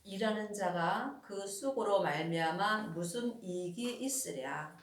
일하는 자가 그 수고로 말미암아 무슨 이익이 있으랴.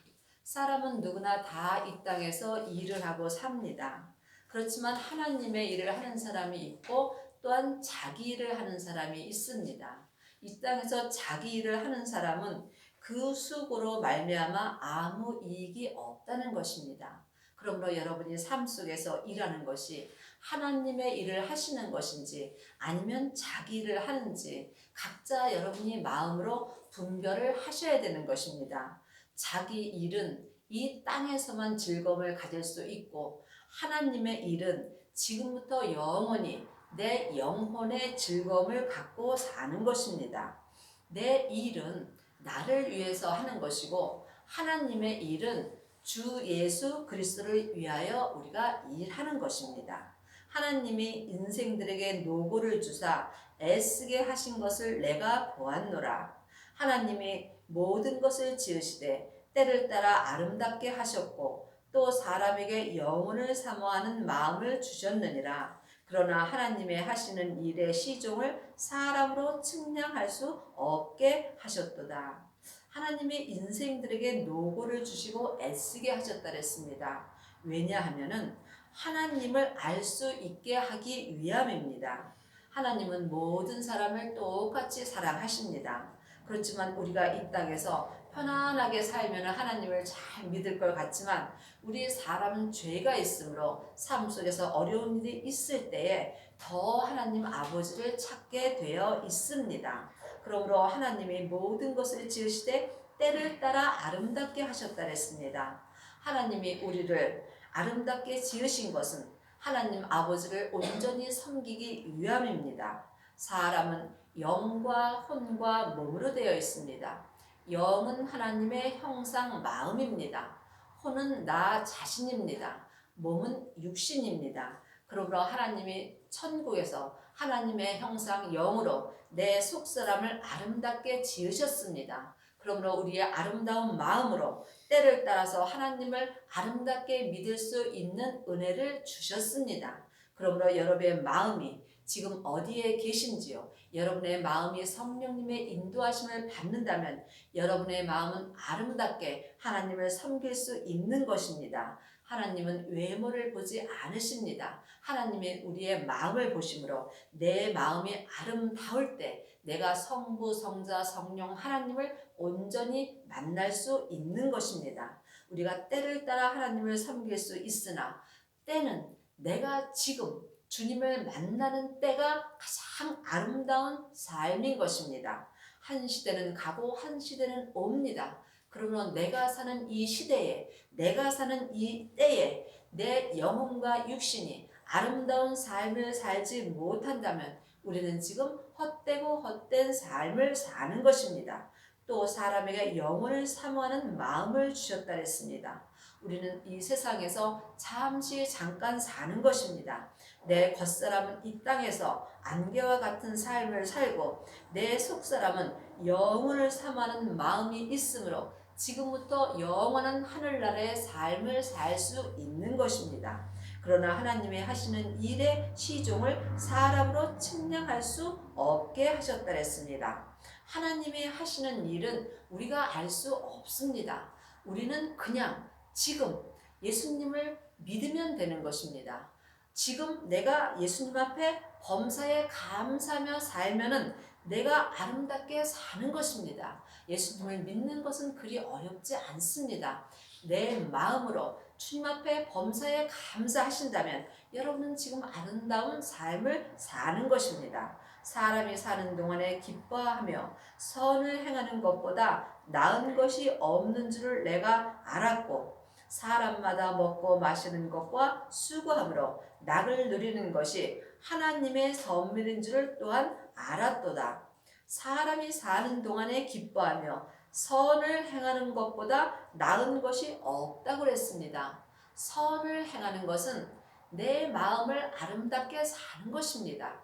사람은 누구나 다 이 땅에서 일을 하고 삽니다. 그렇지만 하나님의 일을 하는 사람이 있고 또한 자기 일을 하는 사람이 있습니다. 이 땅에서 자기 일을 하는 사람은 그 수고로 말미암아 아무 이익이 없다는 것입니다. 그러므로 여러분이 삶 속에서 일하는 것이 하나님의 일을 하시는 것인지 아니면 자기 일을 하는지 각자 여러분이 마음으로 분별을 하셔야 되는 것입니다. 자기 일은 이 땅에서만 즐거움을 가질 수 있고 하나님의 일은 지금부터 영원히 내 영혼의 즐거움을 갖고 사는 것입니다. 내 일은 나를 위해서 하는 것이고 하나님의 일은 주 예수 그리스도를 위하여 우리가 일하는 것입니다. 하나님이 인생들에게 노고를 주사 애쓰게 하신 것을 내가 보았노라. 하나님이 모든 것을 지으시되 때를 따라 아름답게 하셨고 또 사람에게 영혼을 사모하는 마음을 주셨느니라. 그러나 하나님의 하시는 일의 시종을 사람으로 측량할 수 없게 하셨도다. 하나님이 인생들에게 노고를 주시고 애쓰게 하셨다 그랬습니다. 왜냐하면은 하나님을 알 수 있게 하기 위함입니다. 하나님은 모든 사람을 똑같이 사랑하십니다. 그렇지만 우리가 이 땅에서 편안하게 살면 하나님을 잘 믿을 것 같지만 우리 사람은 죄가 있으므로 삶 속에서 어려운 일이 있을 때에 더 하나님 아버지를 찾게 되어 있습니다. 그러므로 하나님이 모든 것을 지으시되 때를 따라 아름답게 하셨다 했습니다. 하나님이 우리를 아름답게 지으신 것은 하나님 아버지를 온전히 섬기기 위함입니다. 사람은 영과 혼과 몸으로 되어 있습니다. 영은 하나님의 형상 마음입니다. 혼은 나 자신입니다. 몸은 육신입니다. 그러므로 하나님이 천국에서 하나님의 형상 영으로 내 속사람을 아름답게 지으셨습니다. 그러므로 우리의 아름다운 마음으로 때를 따라서 하나님을 아름답게 믿을 수 있는 은혜를 주셨습니다. 그러므로 여러분의 마음이 지금 어디에 계신지요? 여러분의 마음이 성령님의 인도하심을 받는다면 여러분의 마음은 아름답게 하나님을 섬길 수 있는 것입니다. 하나님은 외모를 보지 않으십니다. 하나님의 우리의 마음을 보심으로 내 마음이 아름다울 때 내가 성부, 성자, 성령 하나님을 온전히 만날 수 있는 것입니다. 우리가 때를 따라 하나님을 섬길 수 있으나 때는 내가 지금 주님을 만나는 때가 가장 아름다운 삶인 것입니다. 한 시대는 가고 한 시대는 옵니다. 그러면 내가 사는 이 시대에 내가 사는 이 때에 내 영혼과 육신이 아름다운 삶을 살지 못한다면 우리는 지금 헛되고 헛된 삶을 사는 것입니다. 또 사람에게 영혼을 사모하는 마음을 주셨다 했습니다. 우리는 이 세상에서 잠시 잠깐 사는 것입니다. 내 겉사람은 이 땅에서 안개와 같은 삶을 살고 내 속사람은 영혼을 사모하는 마음이 있으므로 지금부터 영원한 하늘나라의 삶을 살 수 있는 것입니다. 그러나 하나님의 하시는 일의 시종을 사람으로 측량할 수 없게 하셨다 했습니다. 하나님의 하시는 일은 우리가 알 수 없습니다. 우리는 그냥 지금 예수님을 믿으면 되는 것입니다. 지금 내가 예수님 앞에 범사에 감사하며 살면은 내가 아름답게 사는 것입니다. 예수님을 믿는 것은 그리 어렵지 않습니다. 내 마음으로 주님 앞에 범사에 감사하신다면 여러분은 지금 아름다운 삶을 사는 것입니다. 사람이 사는 동안에 기뻐하며 선을 행하는 것보다 나은 것이 없는 줄을 내가 알았고 사람마다 먹고 마시는 것과 수고함으로 낙을 누리는 것이 하나님의 선물인 줄을 또한 알았도다. 사람이 사는 동안에 기뻐하며 선을 행하는 것보다 나은 것이 없다고 그랬습니다. 선을 행하는 것은 내 마음을 아름답게 사는 것입니다.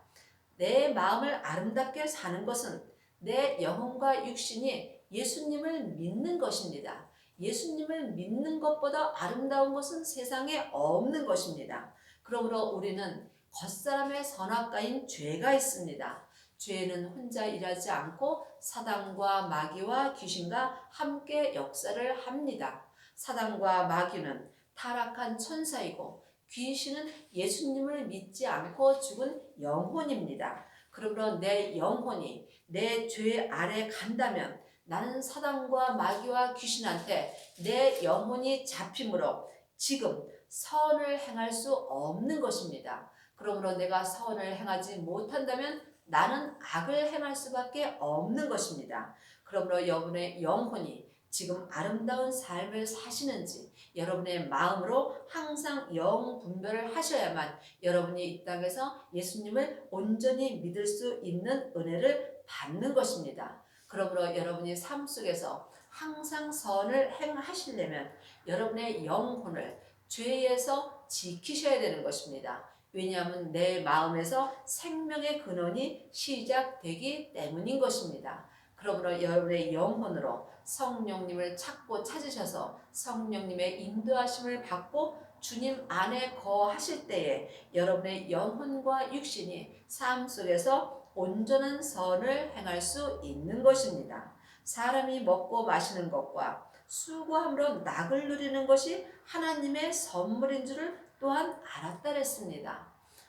내 마음을 아름답게 사는 것은 내 영혼과 육신이 예수님을 믿는 것입니다. 예수님을 믿는 것보다 아름다운 것은 세상에 없는 것입니다. 그러므로 우리는 겉사람의 선악과인 죄가 있습니다. 죄는 혼자 일하지 않고 사단과 마귀와 귀신과 함께 역사를 합니다. 사단과 마귀는 타락한 천사이고 귀신은 예수님을 믿지 않고 죽은 영혼입니다. 그러므로 내 영혼이 내 죄 아래 간다면 나는 사단과 마귀와 귀신한테 내 영혼이 잡힘으로 지금 선을 행할 수 없는 것입니다. 그러므로 내가 선을 행하지 못한다면 나는 악을 행할 수밖에 없는 것입니다. 그러므로 여러분의 영혼이 지금 아름다운 삶을 사시는지 여러분의 마음으로 항상 영 분별을 하셔야만 여러분이 이 땅에서 예수님을 온전히 믿을 수 있는 은혜를 받는 것입니다. 그러므로 여러분이 삶 속에서 항상 선을 행하시려면 여러분의 영혼을 죄에서 지키셔야 되는 것입니다. 왜냐하면 내 마음에서 생명의 근원이 시작되기 때문인 것입니다. 그러므로 여러분의 영혼으로 성령님을 찾고 찾으셔서 성령님의 인도하심을 받고 주님 안에 거하실 때에 여러분의 영혼과 육신이 삶 속에서 온전한 선을 행할 수 있는 것입니다. 사람이 먹고 마시는 것과 수고함으로 낙을 누리는 것이 하나님의 선물인 줄을 또한 알았다 그랬습니다.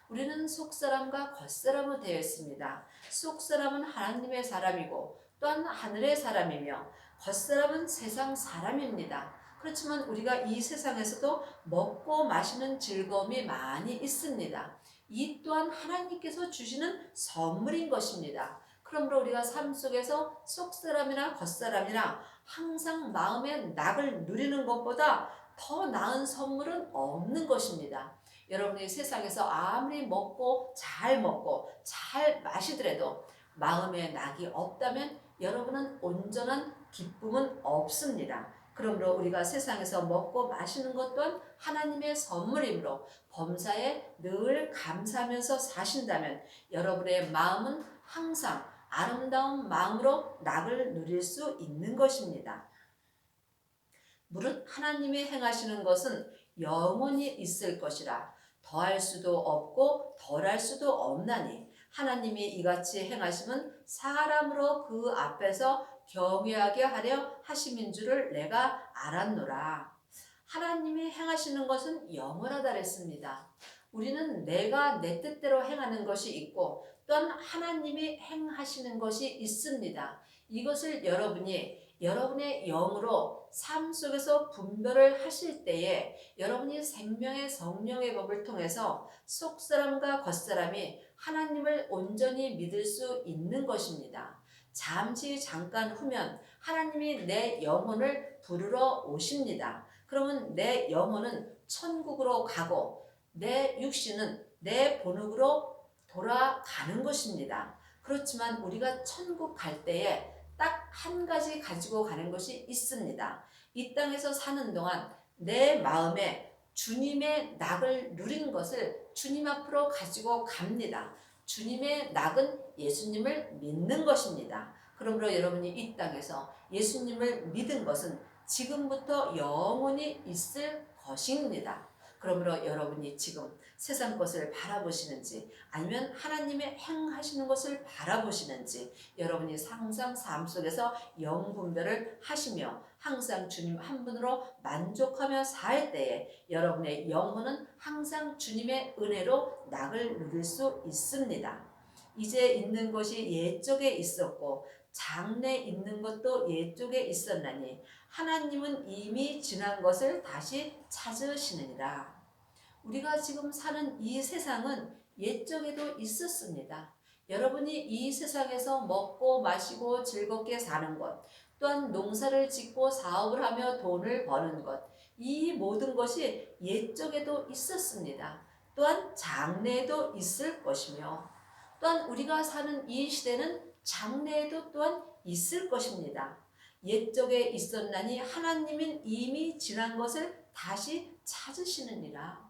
우리는 속사람과 겉사람으로 되어 있습니다. 속사람은 하나님의 사람이고 또한 하늘의 사람이며 겉사람은 세상 사람입니다. 그렇지만 우리가 이 세상에서도 먹고 마시는 즐거움이 많이 있습니다. 이 또한 하나님께서 주시는 선물인 것입니다. 그러므로 우리가 삶 속에서 속사람이나 겉사람이나 항상 마음의 낙을 누리는 것보다 더 나은 선물은 없는 것입니다. 여러분이 세상에서 아무리 먹고 잘 마시더라도 마음의 낙이 없다면 여러분은 온전한 기쁨은 없습니다. 그러므로 우리가 세상에서 먹고 마시는 것 또한 하나님의 선물이므로 범사에 늘 감사하면서 사신다면 여러분의 마음은 항상 아름다운 마음으로 낙을 누릴 수 있는 것입니다. 무릇 하나님이 행하시는 것은 영원히 있을 것이라 더할 수도 없고 덜할 수도 없나니 하나님이 이같이 행하심은 사람으로 그 앞에서 경외하게 하려 하심인 줄을 내가 알았노라. 하나님이 행하시는 것은 영원하다 그랬습니다. 우리는 내가 내 뜻대로 행하는 것이 있고 또한 하나님이 행하시는 것이 있습니다. 이것을 여러분이 여러분의 영으로 삶 속에서 분별을 하실 때에 여러분이 생명의 성령의 법을 통해서 속사람과 겉사람이 하나님을 온전히 믿을 수 있는 것입니다. 잠깐 후면 하나님이 내 영혼을 부르러 오십니다. 그러면 내 영혼은 천국으로 가고 내 육신은 내 본국으로 돌아가는 것입니다. 그렇지만 우리가 천국 갈 때에 딱 한 가지 가지고 가는 것이 있습니다. 이 땅에서 사는 동안 내 마음에 주님의 낙을 누리는 것을 주님 앞으로 가지고 갑니다. 주님의 낙은 예수님을 믿는 것입니다. 그러므로 여러분이 이 땅에서 예수님을 믿은 것은 지금부터 영원히 있을 것입니다. 그러므로 여러분이 지금 세상 것을 바라보시는지 아니면 하나님의 행하시는 것을 바라보시는지 여러분이 항상 삶 속에서 영분별을 하시며 항상 주님 한 분으로 만족하며 살 때에 여러분의 영혼은 항상 주님의 은혜로 낙을 누릴 수 있습니다. 이제 있는 것이 옛적에 있었고 장래 있는 것도 옛적에 있었나니 하나님은 이미 지난 것을 다시 찾으시느니라. 우리가 지금 사는 이 세상은 옛적에도 있었습니다. 여러분이 이 세상에서 먹고 마시고 즐겁게 사는 것, 또한 농사를 짓고 사업을 하며 돈을 버는 것, 이 모든 것이 옛적에도 있었습니다. 또한 장래에도 있을 것이며 또한 우리가 사는 이 시대는 장래에도 또한 있을 것입니다. 옛적에 있었나니 하나님은 이미 지난 것을 다시 찾으시느니라.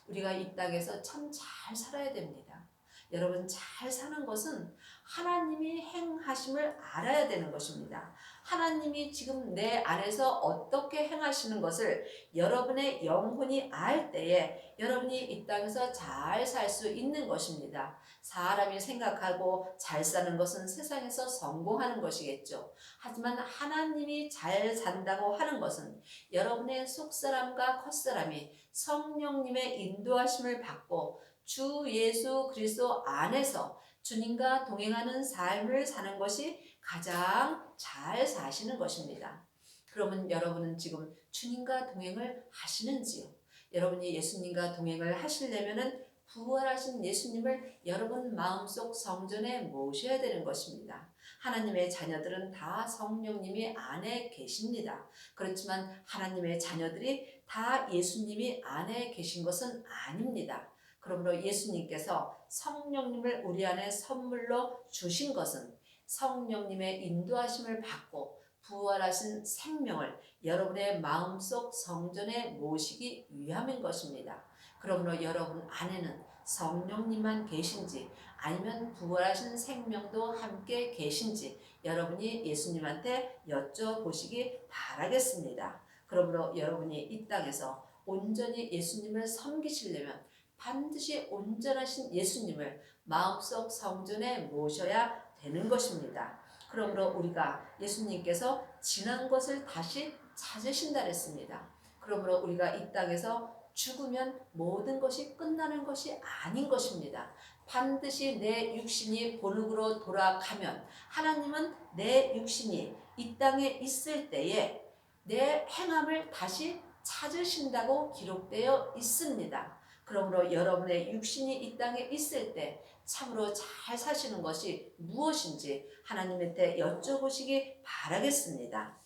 우리가 이 땅에서 참 잘 살아야 됩니다. 여러분 잘 사는 것은 하나님이 행하심을 알아야 되는 것입니다. 하나님이 지금 내 안에서 어떻게 행하시는 것을 여러분의 영혼이 알 때에 여러분이 이 땅에서 잘 살 수 있는 것입니다. 사람이 생각하고 잘 사는 것은 세상에서 성공하는 것이겠죠. 하지만 하나님이 잘 산다고 하는 것은 여러분의 속사람과 겉사람이 성령님의 인도하심을 받고 주 예수 그리스도 안에서 주님과 동행하는 삶을 사는 것이 가장 잘 사시는 것입니다. 그러면 여러분은 지금 주님과 동행을 하시는지요? 여러분이 예수님과 동행을 하시려면은 부활하신 예수님을 여러분 마음속 성전에 모셔야 되는 것입니다. 하나님의 자녀들은 다 성령님이 안에 계십니다. 그렇지만 하나님의 자녀들이 다 예수님이 안에 계신 것은 아닙니다. 그러므로 예수님께서 성령님을 우리 안에 선물로 주신 것은 성령님의 인도하심을 받고 부활하신 생명을 여러분의 마음속 성전에 모시기 위함인 것입니다. 그러므로 여러분 안에는 성령님만 계신지 아니면 부활하신 생명도 함께 계신지 여러분이 예수님한테 여쭤보시기 바라겠습니다. 그러므로 여러분이 이 땅에서 온전히 예수님을 섬기시려면 반드시 온전하신 예수님을 마음속 성전에 모셔야 되는 것입니다. 그러므로 우리가 예수님께서 지난 것을 다시 찾으신다 했습니다. 그러므로 우리가 이 땅에서 죽으면 모든 것이 끝나는 것이 아닌 것입니다. 반드시 내 육신이 본흙으로 돌아가면 하나님은 내 육신이 이 땅에 있을 때에 내 행함을 다시 찾으신다고 기록되어 있습니다. 그러므로 여러분의 육신이 이 땅에 있을 때 참으로 잘 사시는 것이 무엇인지 하나님한테 여쭤보시기 바라겠습니다.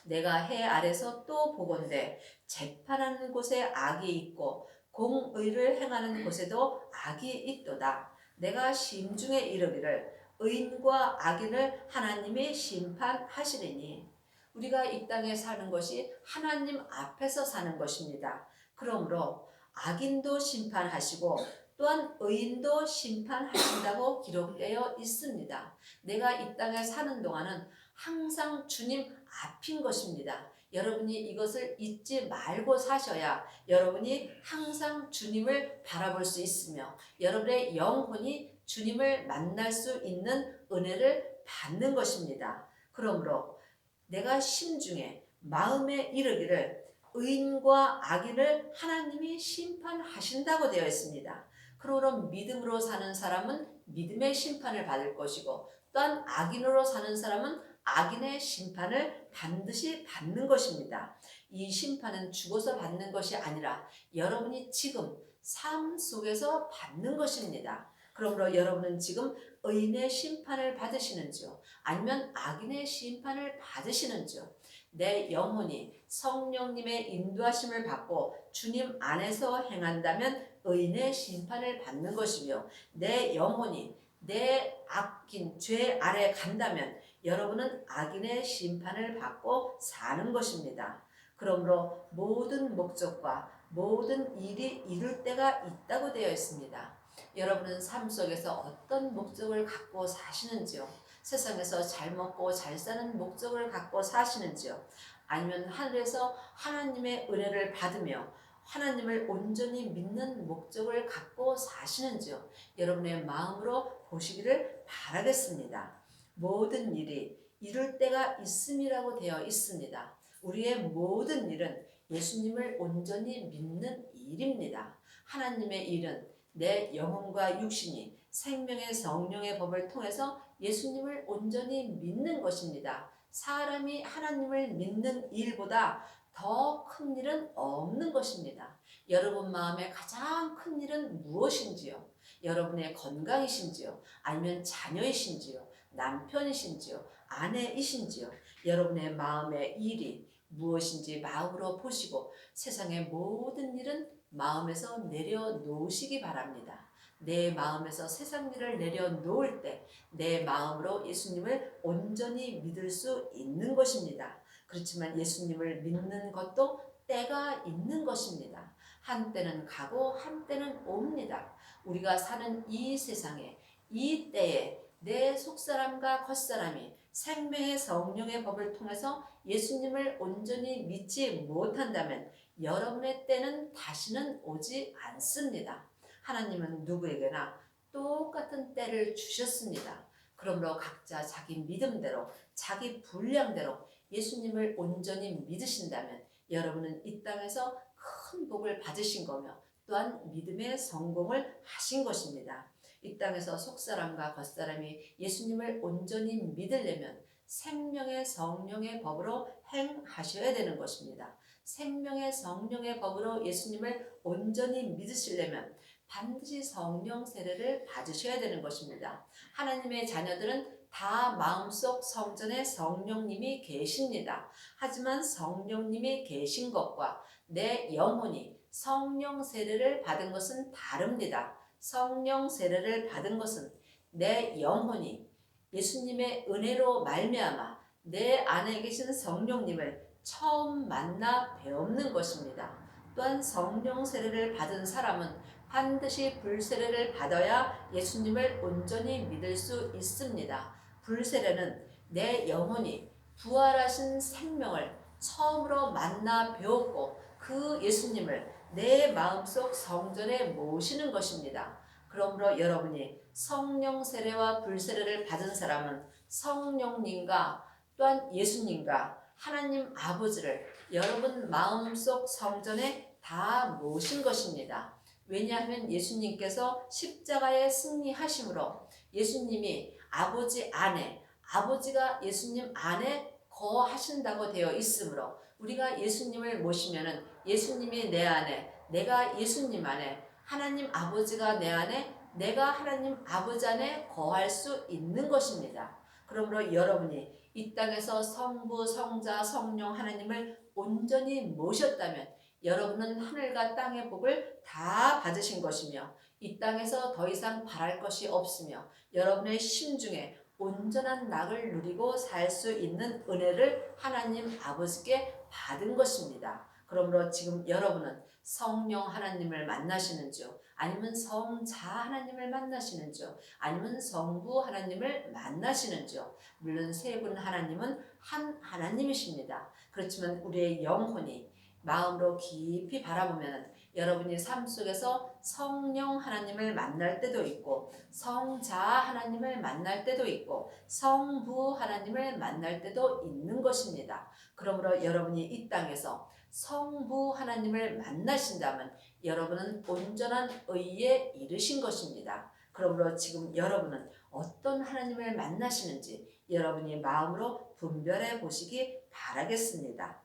내가 해 아래서 또 보건대 재판하는 곳에 악이 있고 공의를 행하는 곳에도 악이 있도다. 내가 심중에 이르기를 의인과 악인을 하나님이 심판하시리니. 우리가 이 땅에 사는 것이 하나님 앞에서 사는 것입니다. 그러므로 악인도 심판하시고 또한 의인도 심판하신다고 기록되어 있습니다. 내가 이 땅에 사는 동안은 항상 주님 앞인 것입니다. 여러분이 이것을 잊지 말고 사셔야 여러분이 항상 주님을 바라볼 수 있으며 여러분의 영혼이 주님을 만날 수 있는 은혜를 받는 것입니다. 그러므로 내가 심중에 마음에 이르기를 의인과 악인을 하나님이 심판하신다고 되어 있습니다. 그러므로 믿음으로 사는 사람은 믿음의 심판을 받을 것이고 또한 악인으로 사는 사람은 악인의 심판을 반드시 받는 것입니다. 이 심판은 죽어서 받는 것이 아니라 여러분이 지금 삶 속에서 받는 것입니다. 그러므로 여러분은 지금 의인의 심판을 받으시는지요? 아니면 악인의 심판을 받으시는지요? 내 영혼이 성령님의 인도하심을 받고 주님 안에서 행한다면 의인의 심판을 받는 것이며 내 영혼이 내 악인 죄 아래 간다면 여러분은 악인의 심판을 받고 사는 것입니다. 그러므로 모든 목적과 모든 일이 이룰 때가 있다고 되어 있습니다. 여러분은 삶 속에서 어떤 목적을 갖고 사시는지요? 세상에서 잘 먹고 잘 사는 목적을 갖고 사시는지요? 아니면 하늘에서 하나님의 은혜를 받으며 하나님을 온전히 믿는 목적을 갖고 사시는지요? 여러분의 마음으로 보시기를 바라겠습니다. 모든 일이 이룰 때가 있음이라고 되어 있습니다. 우리의 모든 일은 예수님을 온전히 믿는 일입니다. 하나님의 일은 내 영혼과 육신이 생명의 성령의 법을 통해서 예수님을 온전히 믿는 것입니다. 사람이 하나님을 믿는 일보다 더 큰 일은 없는 것입니다. 여러분 마음에 가장 큰 일은 무엇인지요? 여러분의 건강이신지요? 아니면 자녀이신지요? 남편이신지요? 아내이신지요? 여러분의 마음의 일이 무엇인지 마음으로 보시고 세상의 모든 일은 마음에서 내려놓으시기 바랍니다. 내 마음에서 세상 일을 내려놓을 때 내 마음으로 예수님을 온전히 믿을 수 있는 것입니다. 그렇지만 예수님을 믿는 것도 때가 있는 것입니다. 한때는 가고 한때는 옵니다. 우리가 사는 이 세상에 이 때에 내 속사람과 겉사람이 생명의 성령의 법을 통해서 예수님을 온전히 믿지 못한다면 여러분의 때는 다시는 오지 않습니다. 하나님은 누구에게나 똑같은 때를 주셨습니다. 그러므로 각자 자기 믿음대로 자기 분량대로 예수님을 온전히 믿으신다면 여러분은 이 땅에서 큰 복을 받으신 거며 또한 믿음의 성공을 하신 것입니다. 이 땅에서 속사람과 겉사람이 예수님을 온전히 믿으려면 생명의 성령의 법으로 행하셔야 되는 것입니다. 생명의 성령의 법으로 예수님을 온전히 믿으시려면 반드시 성령 세례를 받으셔야 되는 것입니다. 하나님의 자녀들은 다 마음속 성전에 성령님이 계십니다. 하지만 성령님이 계신 것과 내 영혼이 성령 세례를 받은 것은 다릅니다. 성령 세례를 받은 것은 내 영혼이 예수님의 은혜로 말미암아 내 안에 계신 성령님을 처음 만나 배우는 것입니다. 또한 성령 세례를 받은 사람은 반드시 불세례를 받아야 예수님을 온전히 믿을 수 있습니다. 불세례는 내 영혼이 부활하신 생명을 처음으로 만나 배웠고 그 예수님을 내 마음속 성전에 모시는 것입니다. 그러므로 여러분이 성령 세례와 불세례를 받은 사람은 성령님과 또한 예수님과 하나님 아버지를 여러분 마음속 성전에 다 모신 것입니다. 왜냐하면 예수님께서 십자가에 승리하심으로 예수님이 아버지 안에, 아버지가 예수님 안에 거하신다고 되어 있으므로 우리가 예수님을 모시면은 예수님이 내 안에, 내가 예수님 안에, 하나님 아버지가 내 안에, 내가 하나님 아버지 안에 거할 수 있는 것입니다. 그러므로 여러분이 이 땅에서 성부, 성자, 성령 하나님을 온전히 모셨다면 여러분은 하늘과 땅의 복을 다 받으신 것이며 이 땅에서 더 이상 바랄 것이 없으며 여러분의 심중에 온전한 낙을 누리고 살 수 있는 은혜를 하나님 아버지께 받은 것입니다. 그러므로 지금 여러분은 성령 하나님을 만나시는지요? 아니면 성자 하나님을 만나시는지요? 아니면 성부 하나님을 만나시는지요? 물론 세 분 하나님은 한 하나님이십니다. 그렇지만 우리의 영혼이 마음으로 깊이 바라보면 여러분이 삶 속에서 성령 하나님을 만날 때도 있고 성자 하나님을 만날 때도 있고 성부 하나님을 만날 때도 있는 것입니다. 그러므로 여러분이 이 땅에서 성부 하나님을 만나신다면 여러분은 온전한 의에 이르신 것입니다. 그러므로 지금 여러분은 어떤 하나님을 만나시는지 여러분이 마음으로 분별해 보시기 바라겠습니다.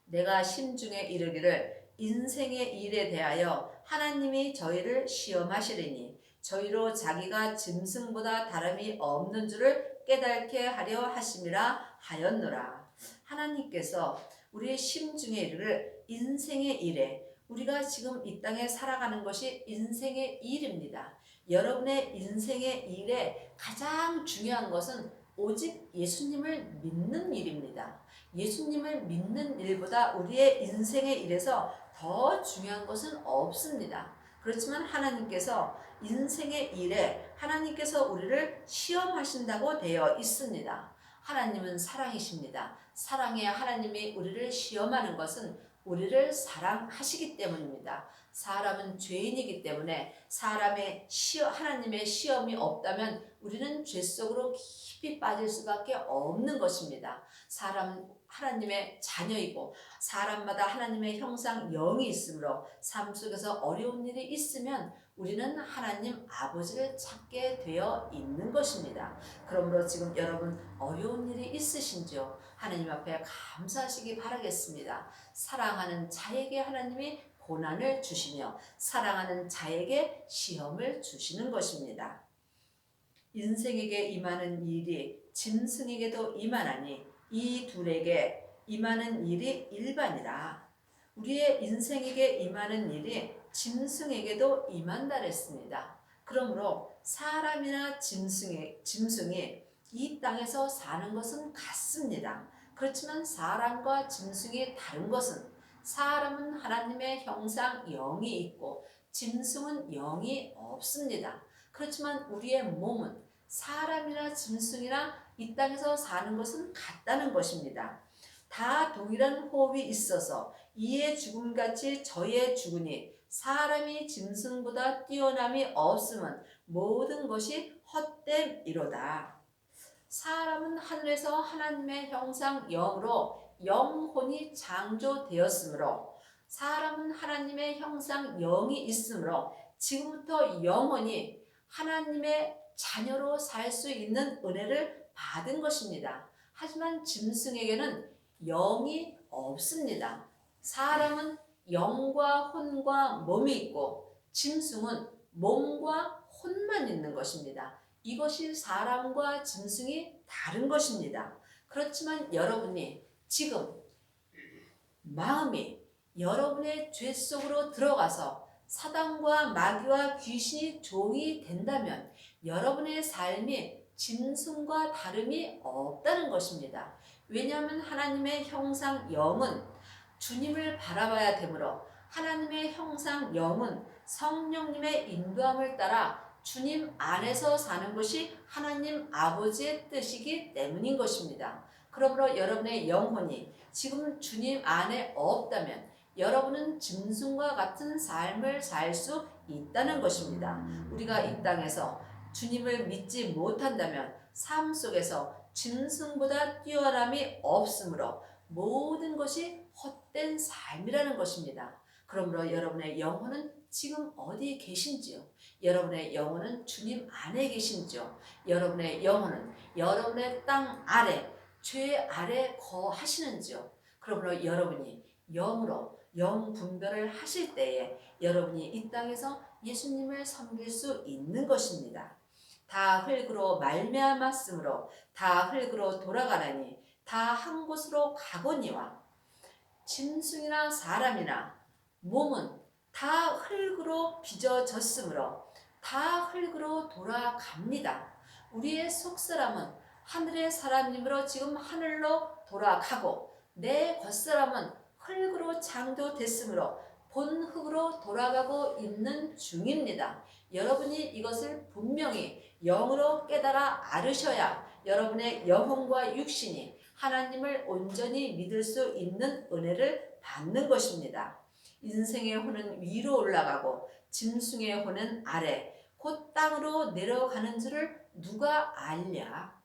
내가 심중에 이르기를 인생의 일에 대하여 하나님이 저희를 시험하시리니 저희로 자기가 짐승보다 다름이 없는 줄을 깨닫게 하려 하심이라 하였노라. 하나님께서 우리의 심중에 이르기를 인생의 일에, 우리가 지금 이 땅에 살아가는 것이 인생의 일입니다. 여러분의 인생의 일에 가장 중요한 것은 오직 예수님을 믿는 일입니다. 예수님을 믿는 일보다 우리의 인생의 일에서 더 중요한 것은 없습니다. 그렇지만 하나님께서 인생의 일에 하나님께서 우리를 시험하신다고 되어 있습니다. 하나님은 사랑이십니다. 사랑의 하나님이 우리를 시험하는 것은 우리를 사랑하시기 때문입니다. 사람은 죄인이기 때문에 하나님의 시험이 없다면 우리는 죄 속으로 깊이 빠질 수밖에 없는 것입니다. 사람은 하나님의 자녀이고 사람마다 하나님의 형상 영이 있으므로 삶 속에서 어려운 일이 있으면 우리는 하나님 아버지를 찾게 되어 있는 것입니다. 그러므로 지금 여러분 어려운 일이 있으신지요? 하나님 앞에 감사하시기 바라겠습니다. 사랑하는 자에게 하나님이 고난을 주시며 사랑하는 자에게 시험을 주시는 것입니다. 인생에게 임하는 일이 짐승에게도 임하나니 이 둘에게 임하는 일이 일반이라. 우리의 인생에게 임하는 일이 짐승에게도 임한다 그랬습니다. 그러므로 사람이나 짐승이 이 땅에서 사는 것은 같습니다. 그렇지만 사람과 짐승이 다른 것은 사람은 하나님의 형상 영이 있고 짐승은 영이 없습니다. 그렇지만 우리의 몸은 사람이나 짐승이나 이 땅에서 사는 것은 같다는 것입니다. 다 동일한 호흡이 있어서 이의 죽음같이 저의 죽으니 사람이 짐승보다 뛰어남이 없음은 모든 것이 헛됨이로다. 사람은 하늘에서 하나님의 형상 영으로 영혼이 창조되었으므로 사람은 하나님의 형상 영이 있으므로 지금부터 영혼이 하나님의 자녀로 살 수 있는 은혜를 받은 것입니다. 하지만 짐승에게는 영이 없습니다. 사람은 영과 혼과 몸이 있고 짐승은 몸과 혼만 있는 것입니다. 이것이 사람과 짐승이 다른 것입니다. 그렇지만 여러분이 지금 마음이 여러분의 죄 속으로 들어가서 사단과 마귀와 귀신이 종이 된다면 여러분의 삶이 짐승과 다름이 없다는 것입니다. 왜냐하면 하나님의 형상 영은 주님을 바라봐야 되므로 하나님의 형상 영은 성령님의 인도함을 따라 주님 안에서 사는 것이 하나님 아버지의 뜻이기 때문인 것입니다. 그러므로 여러분의 영혼이 지금 주님 안에 없다면 여러분은 짐승과 같은 삶을 살 수 있다는 것입니다. 우리가 이 땅에서 주님을 믿지 못한다면 삶 속에서 짐승보다 뛰어남이 없으므로 모든 것이 헛된 삶이라는 것입니다. 그러므로 여러분의 영혼은 지금 어디 계신지요? 여러분의 영혼은 주님 안에 계신지요? 여러분의 영혼은 여러분의 땅 아래, 죄 아래 거하시는지요? 그러므로 여러분이 영으로 영 분별을 하실 때에 여러분이 이 땅에서 예수님을 섬길 수 있는 것입니다. 다 흙으로 말미암았으므로 다 흙으로 돌아가라니 다 한 곳으로 가거니와 짐승이나 사람이나 몸은 다 흙으로 빚어졌으므로 다 흙으로 돌아갑니다. 우리의 속사람은 하늘의 사람이므로 지금 하늘로 돌아가고 내 겉사람은 흙으로 창조됐으므로 본 흙으로 돌아가고 있는 중입니다. 여러분이 이것을 분명히 영으로 깨달아 알으셔야 여러분의 영혼과 육신이 하나님을 온전히 믿을 수 있는 은혜를 받는 것입니다. 인생의 혼은 위로 올라가고 짐승의 혼은 아래 곧 땅으로 내려가는 줄을 누가 알랴?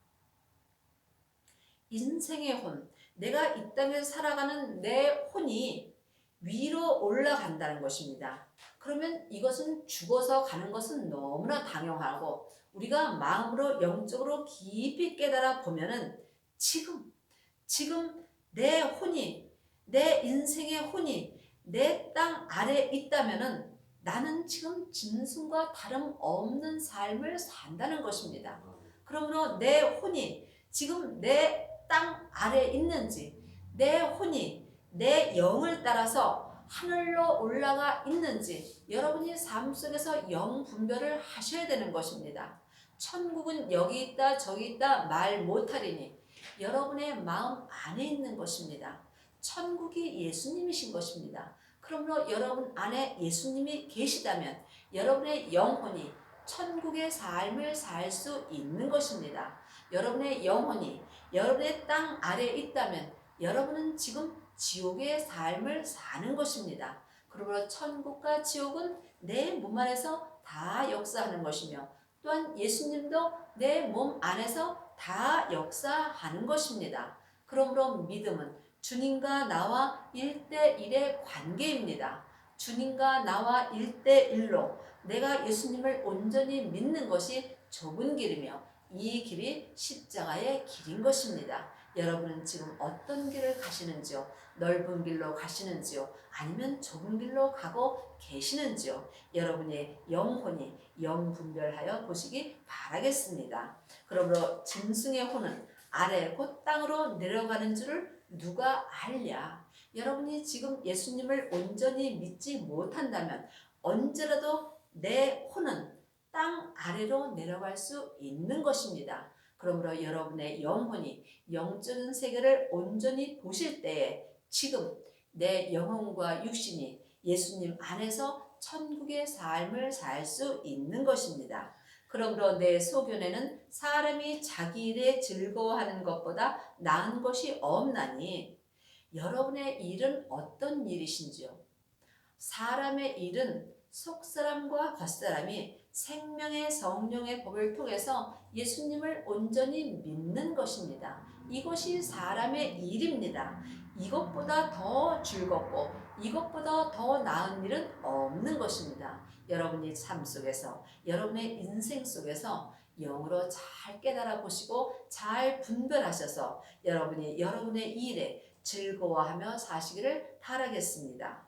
인생의 혼, 내가 이 땅에 살아가는 내 혼이 위로 올라간다는 것입니다. 그러면 이것은 죽어서 가는 것은 너무나 당연하고 우리가 마음으로 영적으로 깊이 깨달아 보면은 지금 내 혼이 내 인생의 혼이 내 땅 아래에 있다면은 나는 지금 짐승과 다름없는 삶을 산다는 것입니다. 그러므로 내 혼이 지금 내 땅 아래에 있는지 내 혼이 내 영을 따라서 하늘로 올라가 있는지 여러분이 삶 속에서 영 분별을 하셔야 되는 것입니다. 천국은 여기 있다 저기 있다 말 못하리니 여러분의 마음 안에 있는 것입니다. 천국이 예수님이신 것입니다. 그러므로 여러분 안에 예수님이 계시다면 여러분의 영혼이 천국의 삶을 살 수 있는 것입니다. 여러분의 영혼이 여러분의 땅 아래에 있다면 여러분은 지금 지옥의 삶을 사는 것입니다. 그러므로 천국과 지옥은 내 몸 안에서 다 역사하는 것이며 또한 예수님도 내 몸 안에서 다 역사하는 것입니다. 그러므로 믿음은 주님과 나와 1대1의 관계입니다. 주님과 나와 1대1로 내가 예수님을 온전히 믿는 것이 좁은 길이며 이 길이 십자가의 길인 것입니다. 여러분은 지금 어떤 길을 가시는지요? 넓은 길로 가시는지요? 아니면 좁은 길로 가고 계시는지요? 여러분의 영혼이 영분별하여 보시기 바라겠습니다. 그러므로 짐승의 혼은 아래 곧 땅으로 내려가는 줄을 누가 알랴? 여러분이 지금 예수님을 온전히 믿지 못한다면 언제라도 내 혼은 땅 아래로 내려갈 수 있는 것입니다. 그러므로 여러분의 영혼이 영적인 세계를 온전히 보실 때에 지금 내 영혼과 육신이 예수님 안에서 천국의 삶을 살 수 있는 것입니다. 그러므로 내 소견에는 사람이 자기 일에 즐거워하는 것보다 나은 것이 없나니 여러분의 일은 어떤 일이신지요? 사람의 일은 속사람과 겉사람이 생명의 성령의 법을 통해서 예수님을 온전히 믿는 것입니다. 이것이 사람의 일입니다. 이것보다 더 즐겁고 이것보다 더 나은 일은 없는 것입니다. 여러분이 삶 속에서, 여러분의 인생 속에서 영으로 잘 깨달아 보시고 잘 분별하셔서 여러분이 여러분의 일에 즐거워하며 사시기를 바라겠습니다.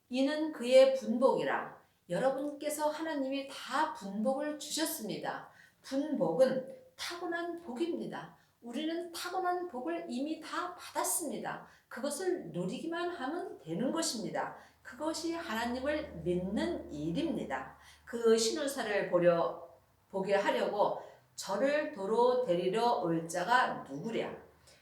이는 그의 분복이라. 여러분께서 하나님이 다 분복을 주셨습니다. 분복은 타고난 복입니다. 우리는 타고난 복을 이미 다 받았습니다. 그것을 누리기만 하면 되는 것입니다. 그것이 하나님을 믿는 일입니다. 그 신우사를 보게 하려고 저를 도로 데리러 올 자가 누구랴?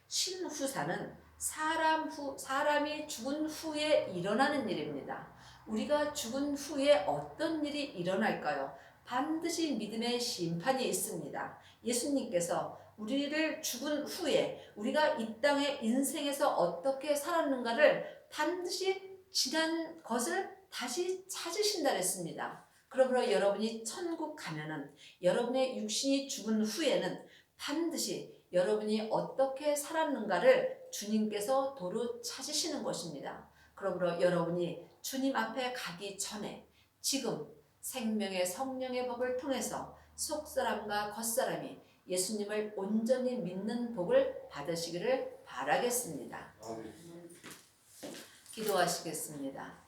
신후사는 사람이 죽은 후에 일어나는 일입니다. 우리가 죽은 후에 어떤 일이 일어날까요? 반드시 믿음의 심판이 있습니다. 예수님께서 우리를 죽은 후에 우리가 이 땅의 인생에서 어떻게 살았는가를 반드시 지난 것을 다시 찾으신다 했습니다. 그러므로 여러분이 천국 가면은 여러분의 육신이 죽은 후에는 반드시 여러분이 어떻게 살았는가를 주님께서 도로 찾으시는 것입니다. 그러므로 여러분이 주님 앞에 가기 전에 지금 생명의 성령의 법을 통해서 속사람과 겉사람이 예수님을 온전히 믿는 복을 받으시기를 바라겠습니다. 기도하시겠습니다.